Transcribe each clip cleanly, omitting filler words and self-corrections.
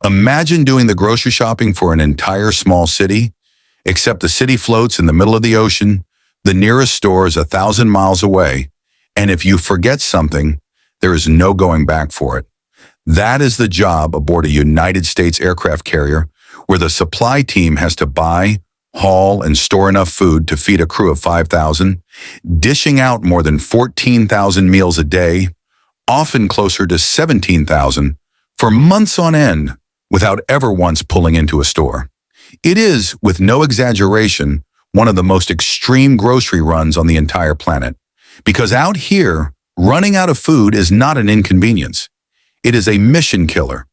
Imagine doing the grocery shopping for an entire small city, except the city floats in the middle of the ocean, the nearest store is 1,000 miles away, and if you forget something, there is no going back for it. That is the job aboard a United States aircraft carrier, where the supply team has to buy, haul, and store enough food to feed a crew of 5,000, dishing out more than 14,000 meals a day, often closer to 17,000, for months on end, without ever once pulling into a store. It is, with no exaggeration, one of the most extreme grocery runs on the entire planet. Because out here, running out of food is not an inconvenience. It is a mission killer.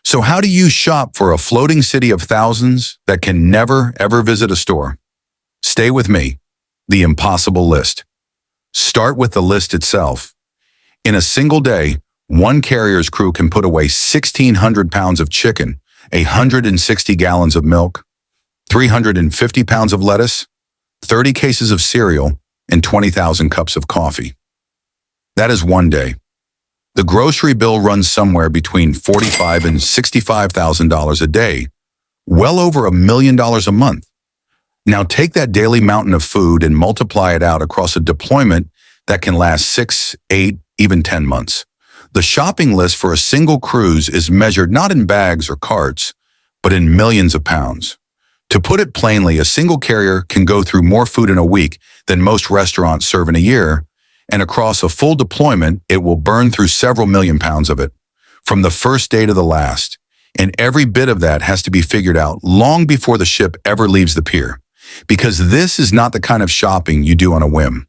So how do you shop for a floating city of thousands that can never, ever visit a store? Stay with me. The impossible list. Start with the list itself. In a single day, one carrier's crew can put away 1,600 pounds of chicken, 160 gallons of milk, 350 pounds of lettuce, 30 cases of cereal, and 20,000 cups of coffee. That is one day. The grocery bill runs somewhere between $45,000 and $65,000 a day, well over $1 million a month. Now take that daily mountain of food and multiply it out across a deployment that can last 6, 8, even 10 months. The shopping list for a single cruise is measured not in bags or carts, but in millions of pounds. To put it plainly, a single carrier can go through more food in a week than most restaurants serve in a year, and across a full deployment, it will burn through several million pounds of it, from the first day to the last. And every bit of that has to be figured out long before the ship ever leaves the pier, because this is not the kind of shopping you do on a whim.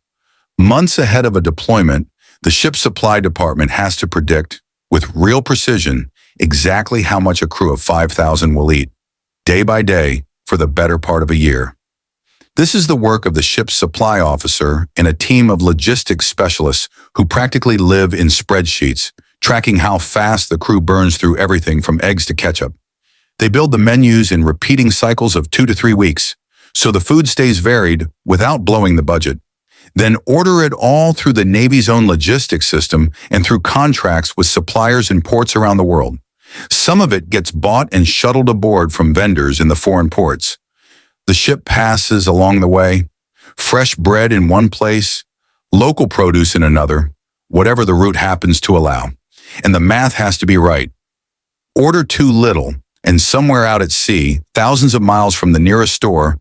Months ahead of a deployment, the ship's supply department has to predict, with real precision, exactly how much a crew of 5,000 will eat, day by day, for the better part of a year. This is the work of the ship's supply officer and a team of logistics specialists who practically live in spreadsheets, tracking how fast the crew burns through everything from eggs to ketchup. They build the menus in repeating cycles of 2 to 3 weeks, so the food stays varied without blowing the budget. Then order it all through the Navy's own logistics system and through contracts with suppliers in ports around the world. Some of it gets bought and shuttled aboard from vendors in the foreign ports. The ship passes along the way, fresh bread in one place, local produce in another, whatever the route happens to allow. And the math has to be right. Order too little, and somewhere out at sea, thousands of miles from the nearest store,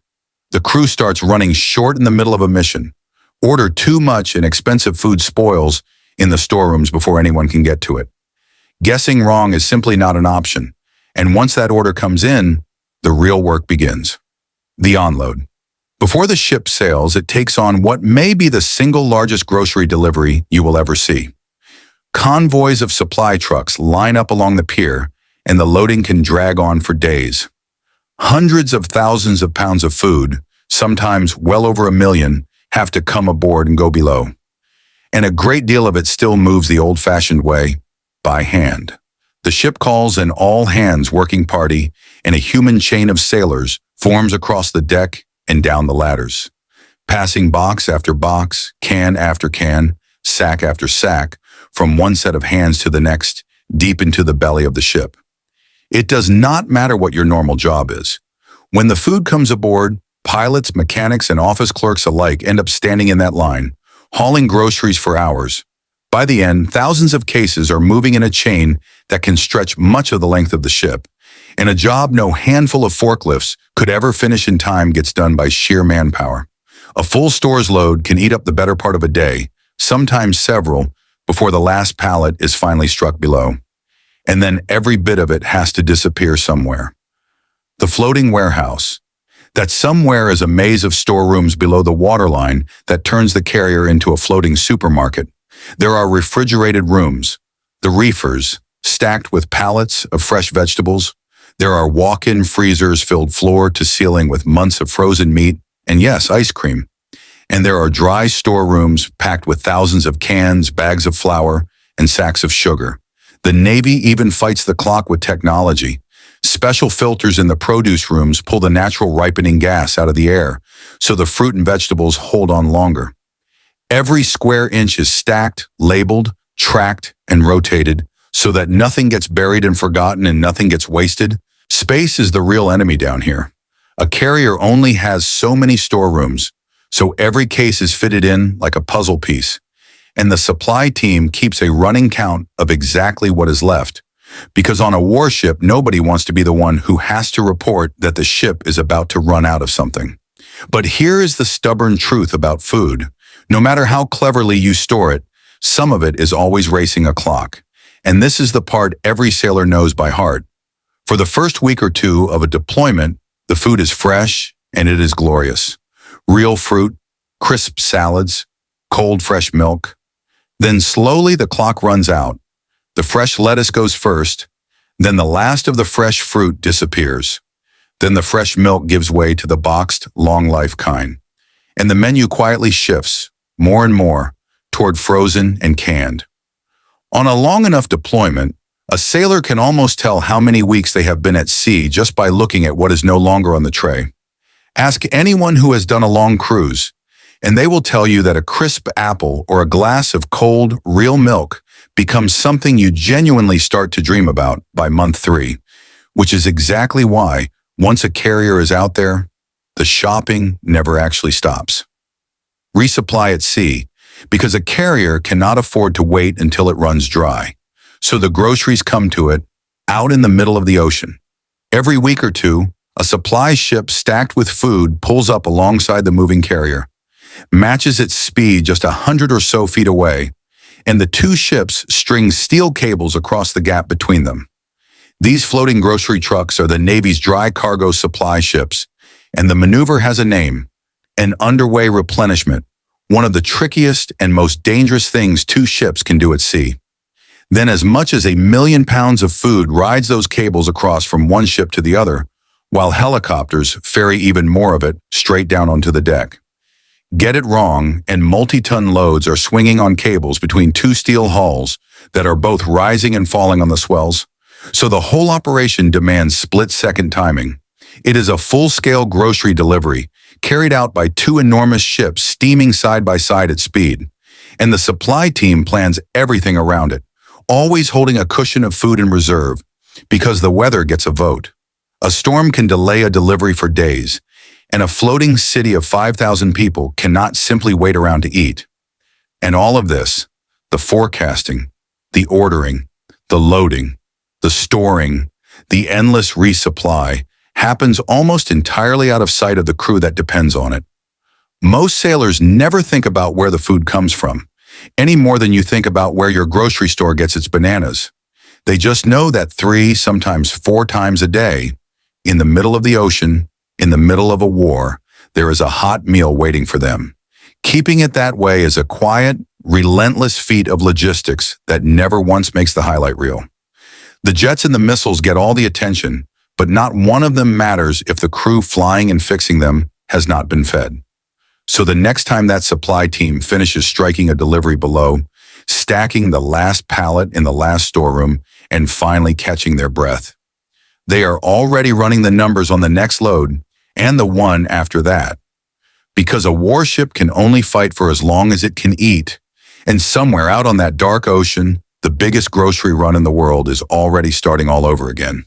the crew starts running short in the middle of a mission. Order too much and expensive food spoils in the storerooms before anyone can get to it. Guessing wrong is simply not an option, and once that order comes in, the real work begins. The onload. Before the ship sails, it takes on what may be the single largest grocery delivery you will ever see. Convoys of supply trucks line up along the pier, and the loading can drag on for days. Hundreds of thousands of pounds of food, sometimes well over 1 million, have to come aboard and go below. And a great deal of it still moves the old-fashioned way, by hand. The ship calls an all-hands working party, and a human chain of sailors forms across the deck and down the ladders, passing box after box, can after can, sack after sack, from one set of hands to the next, deep into the belly of the ship. It does not matter what your normal job is. When the food comes aboard, pilots, mechanics, and office clerks alike end up standing in that line, hauling groceries for hours. By the end, thousands of cases are moving in a chain that can stretch much of the length of the ship, and a job no handful of forklifts could ever finish in time gets done by sheer manpower. A full store's load can eat up the better part of a day, sometimes several, before the last pallet is finally struck below. And then every bit of it has to disappear somewhere. The floating warehouse. That somewhere is a maze of storerooms below the waterline that turns the carrier into a floating supermarket. There are refrigerated rooms, the reefers, stacked with pallets of fresh vegetables. There are walk-in freezers filled floor to ceiling with months of frozen meat, and yes, ice cream. And there are dry storerooms packed with thousands of cans, bags of flour, and sacks of sugar. The Navy even fights the clock with technology. Special filters in the produce rooms pull the natural ripening gas out of the air, so the fruit and vegetables hold on longer. Every square inch is stacked, labeled, tracked, and rotated, so that nothing gets buried and forgotten and nothing gets wasted. Space is the real enemy down here. A carrier only has so many storerooms, so every case is fitted in like a puzzle piece. And the supply team keeps a running count of exactly what is left. Because on a warship, nobody wants to be the one who has to report that the ship is about to run out of something. But here is the stubborn truth about food. No matter how cleverly you store it, some of it is always racing a clock. And this is the part every sailor knows by heart. For the first week or two of a deployment, the food is fresh and it is glorious. Real fruit, crisp salads, cold fresh milk. Then slowly the clock runs out. The fresh lettuce goes first, then the last of the fresh fruit disappears. Then the fresh milk gives way to the boxed, long-life kind. And the menu quietly shifts, more and more, toward frozen and canned. On a long enough deployment, a sailor can almost tell how many weeks they have been at sea just by looking at what is no longer on the tray. Ask anyone who has done a long cruise, and they will tell you that a crisp apple or a glass of cold, real milk becomes something you genuinely start to dream about by month 3, which is exactly why, once a carrier is out there, the shopping never actually stops. Resupply at sea, because a carrier cannot afford to wait until it runs dry. So the groceries come to it, out in the middle of the ocean. Every week or two, a supply ship stacked with food pulls up alongside the moving carrier, matches its speed just 100 or so feet away, and the two ships string steel cables across the gap between them. These floating grocery trucks are the Navy's dry cargo supply ships, and the maneuver has a name, an underway replenishment, one of the trickiest and most dangerous things two ships can do at sea. Then as much as 1 million pounds of food rides those cables across from one ship to the other, while helicopters ferry even more of it straight down onto the deck. Get it wrong, and multi-ton loads are swinging on cables between two steel hulls that are both rising and falling on the swells, so the whole operation demands split-second timing. It is a full-scale grocery delivery, carried out by two enormous ships steaming side by side at speed, and the supply team plans everything around it, always holding a cushion of food in reserve, because the weather gets a vote. A storm can delay a delivery for days, and a floating city of 5,000 people cannot simply wait around to eat. And all of this, the forecasting, the ordering, the loading, the storing, the endless resupply, happens almost entirely out of sight of the crew that depends on it. Most sailors never think about where the food comes from, any more than you think about where your grocery store gets its bananas. They just know that 3, sometimes 4 times a day, in the middle of the ocean, in the middle of a war, there is a hot meal waiting for them. Keeping it that way is a quiet, relentless feat of logistics that never once makes the highlight reel. The jets and the missiles get all the attention, but not one of them matters if the crew flying and fixing them has not been fed. So the next time that supply team finishes striking a delivery below, stacking the last pallet in the last storeroom, and finally catching their breath, they are already running the numbers on the next load and the one after that. Because a warship can only fight for as long as it can eat, and somewhere out on that dark ocean, the biggest grocery run in the world is already starting all over again.